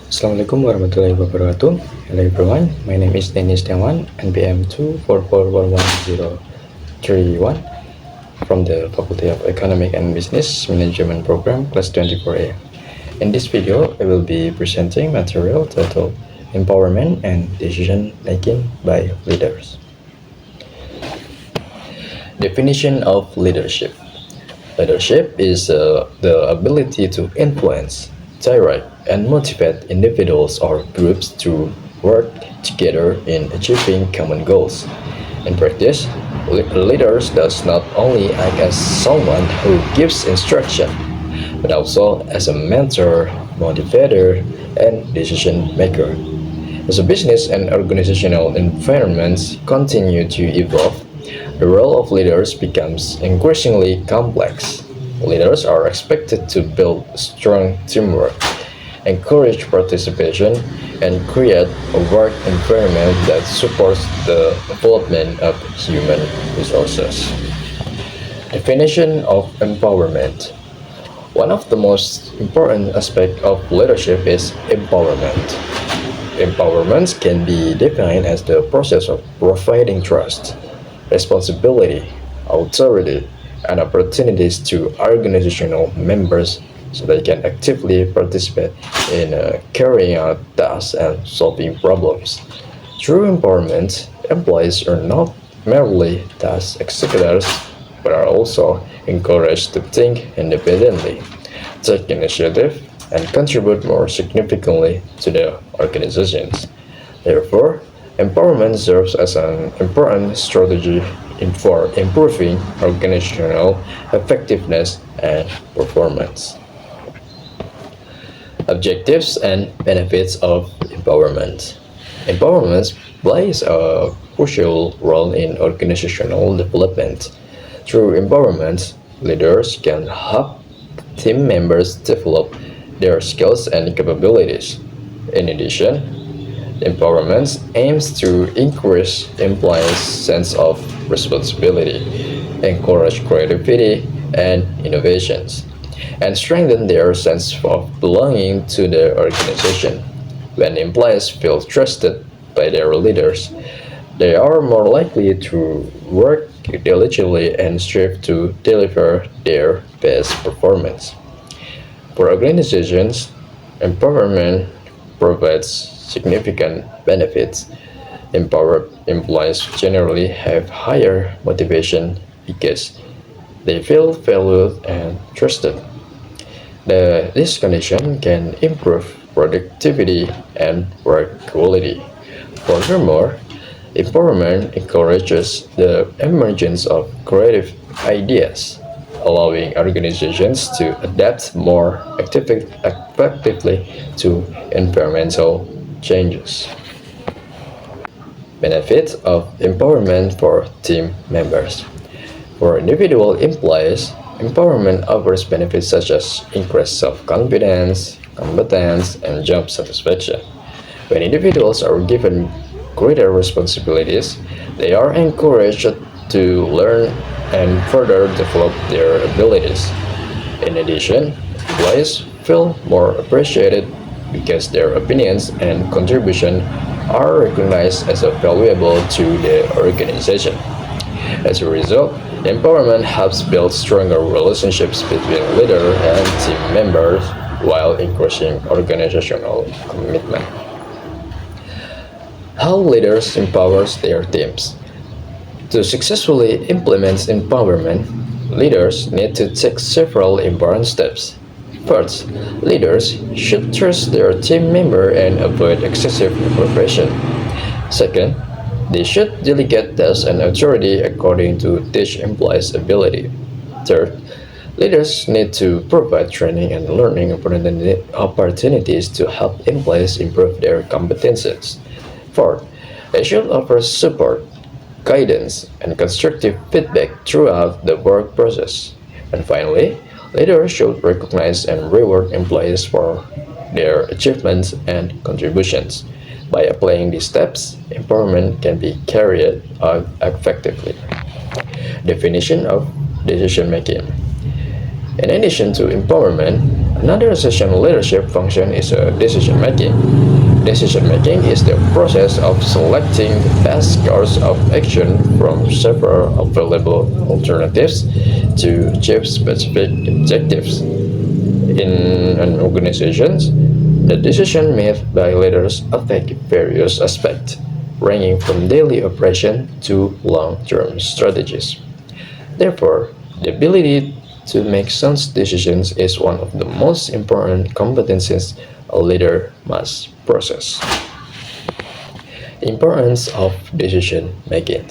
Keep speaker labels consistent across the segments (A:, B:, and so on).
A: Assalamualaikum warahmatullahi wabarakatuh. Hello everyone, my name is Deni Setiawan, NPM 2441131 from the Faculty of Economic and Business Management Program, Class 24A. In this video, I will be presenting material titled Empowerment and Decision Making by Leaders. Definition of leadership. Leadership is the ability to influence, direct, and motivate individuals or groups to work together in achieving common goals. In practice, leaders does not only act as someone who gives instruction, but also as a mentor, motivator, and decision maker. As a business and organizational environments continue to evolve, the role of leaders becomes increasingly complex. Leaders are expected to build strong teamwork, encourage participation, and create a work environment that supports the development of human resources. Definition of empowerment. One of the most important aspects of leadership is empowerment. Empowerment can be defined as the process of providing trust, responsibility, authority, and opportunities to organizational members so they can actively participate in carrying out tasks and solving problems. Through empowerment, employees are not merely task executors, but are also encouraged to think independently, take initiative, and contribute more significantly to the organizations. Therefore, empowerment serves as an important strategy for improving organizational effectiveness and performance. Objectives and benefits of empowerment. Empowerment plays a crucial role in organizational development. Through empowerment, leaders can help team members develop their skills and capabilities. In addition, empowerment aims to increase employees' sense of responsibility, encourage creativity and innovations, and strengthen their sense of belonging to the organization. When employees feel trusted by their leaders, they are more likely to work diligently and strive to deliver their best performance. For organizations, empowerment provides significant benefits. Empowered employees generally have higher motivation because they feel valued and trusted. This condition can improve productivity and work quality. Furthermore, empowerment encourages the emergence of creative ideas, allowing organizations to adapt more effectively to environmental changes. Benefits of empowerment for team members. For individual employees, empowerment offers benefits such as increased self-confidence, competence, and job satisfaction. When individuals are given greater responsibilities, they are encouraged to learn and further develop their abilities. In addition, employees feel more appreciated because their opinions and contribution are recognized as valuable to the organization. As a result, empowerment helps build stronger relationships between leader and team members while increasing organizational commitment. How leaders empower their teams. To successfully implement empowerment, leaders need to take several important steps. First, leaders should trust their team member and avoid excessive preparation. Second, they should delegate tasks and authority according to each employee's ability. Third, leaders need to provide training and learning opportunities to help employees improve their competencies. Fourth, they should offer support, guidance, and constructive feedback throughout the work process. And finally, leaders should recognize and reward employees for their achievements and contributions. By applying these steps, empowerment can be carried out effectively. Definition of decision making. In addition to empowerment, another essential leadership function is decision making. Decision making is the process of selecting the best course of action from several available alternatives to achieve specific objectives. In an organization, the decision made by leaders affect various aspects, ranging from daily operation to long-term strategies. Therefore, the ability to make sound decisions is one of the most important competencies a leader must possess. Importance of decision making.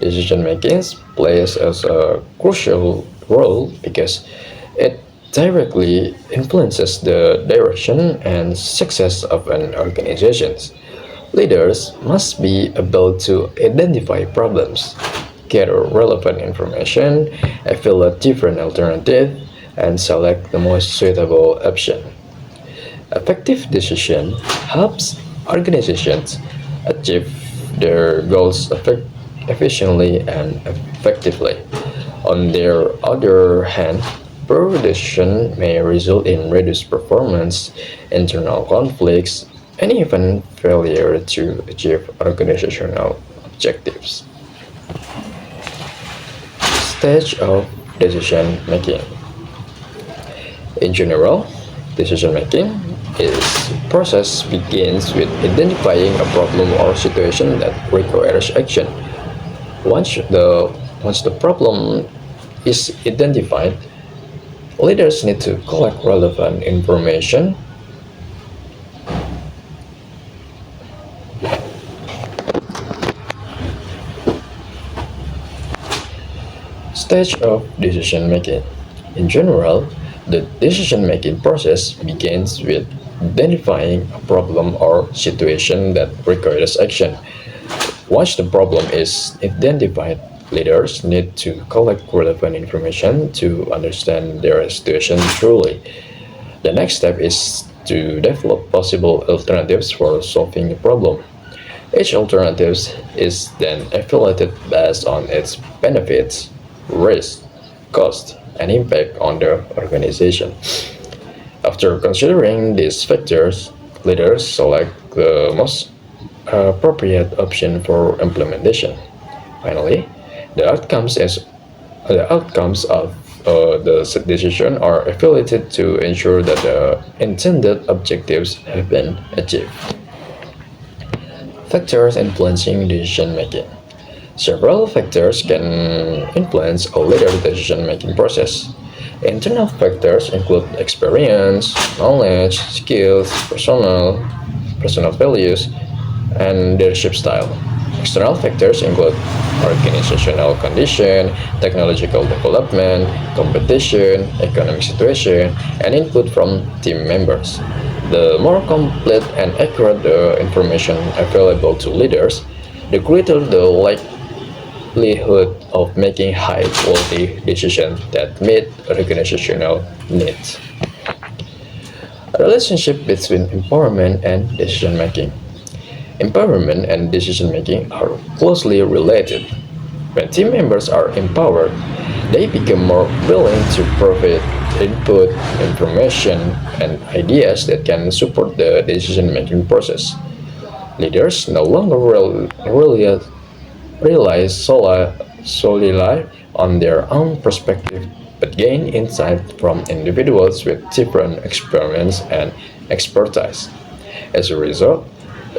A: Decision making plays as a crucial role because it directly influences the direction and success of an organization. Leaders must be able to identify problems, gather relevant information, evaluate different alternatives, and select the most suitable option. Effective decision helps organizations achieve their goals efficiently and effectively. On the other hand, poor decision may result in reduced performance, internal conflicts, and even failure to achieve organizational objectives. Stage of decision making. In general, decision making is process begins with identifying a problem or situation that requires action. Once the problem is identified, leaders need to collect relevant information, stage of decision making. In general, the decision making process begins with identifying a problem or situation that requires action. Once the problem is identified, leaders need to collect relevant information to understand their situation truly. The next step is to develop possible alternatives for solving the problem. Each alternative is then evaluated based on its benefits, risk, cost, and impact on the organization. After considering these factors, leaders select the most appropriate option for implementation. Finally, the outcomes of the decision are evaluated to ensure that the intended objectives have been achieved. Factors influencing decision making. Several factors can influence a leader's decision-making process. Internal factors include experience, knowledge, skills, personal values, and leadership style. External factors include organizational condition, technological development, competition, economic situation, and input from team members. The more complete and accurate the information available to leaders, the greater the likelihood of making high-quality decisions that meet organizational needs. A relationship between empowerment and decision-making. Empowerment and decision-making are closely related. When team members are empowered, they become more willing to provide input, information, and ideas that can support the decision-making process. Leaders no longer rely solely on their own perspective, but gain insight from individuals with different experience and expertise. As a result,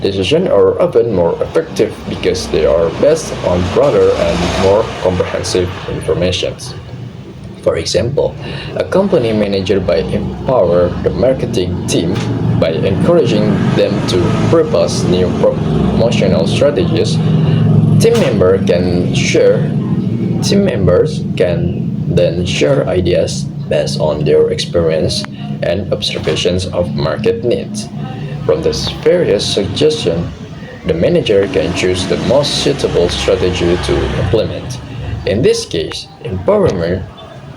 A: decisions are often more effective because they are based on broader and more comprehensive information. For example, a company manager by empower the marketing team by encouraging them to propose new promotional strategies. Team member can share Team members can then share ideas based on their experience and observations of market needs. From these various suggestions, the manager can choose the most suitable strategy to implement. In this case, empowerment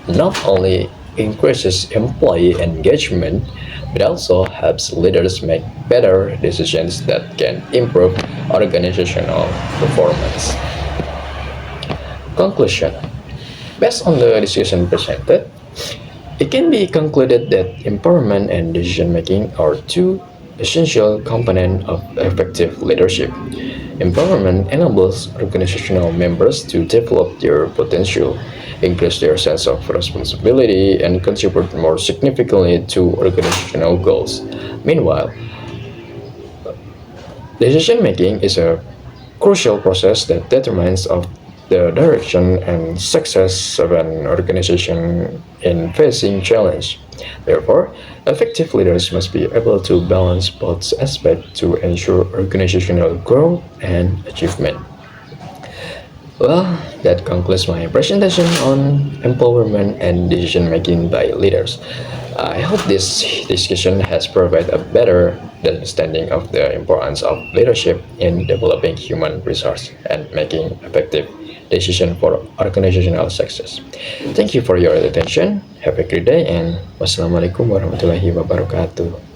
A: not only increases employee engagement but also helps leaders make better decisions that can improve organizational performance. Conclusion. Based on the discussion presented, it can be concluded that empowerment and decision making are two essential components of effective leadership. Empowerment enables organizational members to develop their potential, increase their sense of responsibility, and contribute more significantly to organizational goals. Meanwhile, decision making is a crucial process that determines of the direction and success of an organization in facing challenge. Therefore, effective leaders must be able to balance both aspects to ensure organizational growth and achievement. Well, that concludes my presentation on empowerment and decision making by leaders. I hope this discussion has provided a better understanding of the importance of leadership in developing human resource and making effective decision for organizational success. Thank you for your attention. Have a great day and wassalamualaikum warahmatullahi wabarakatuh.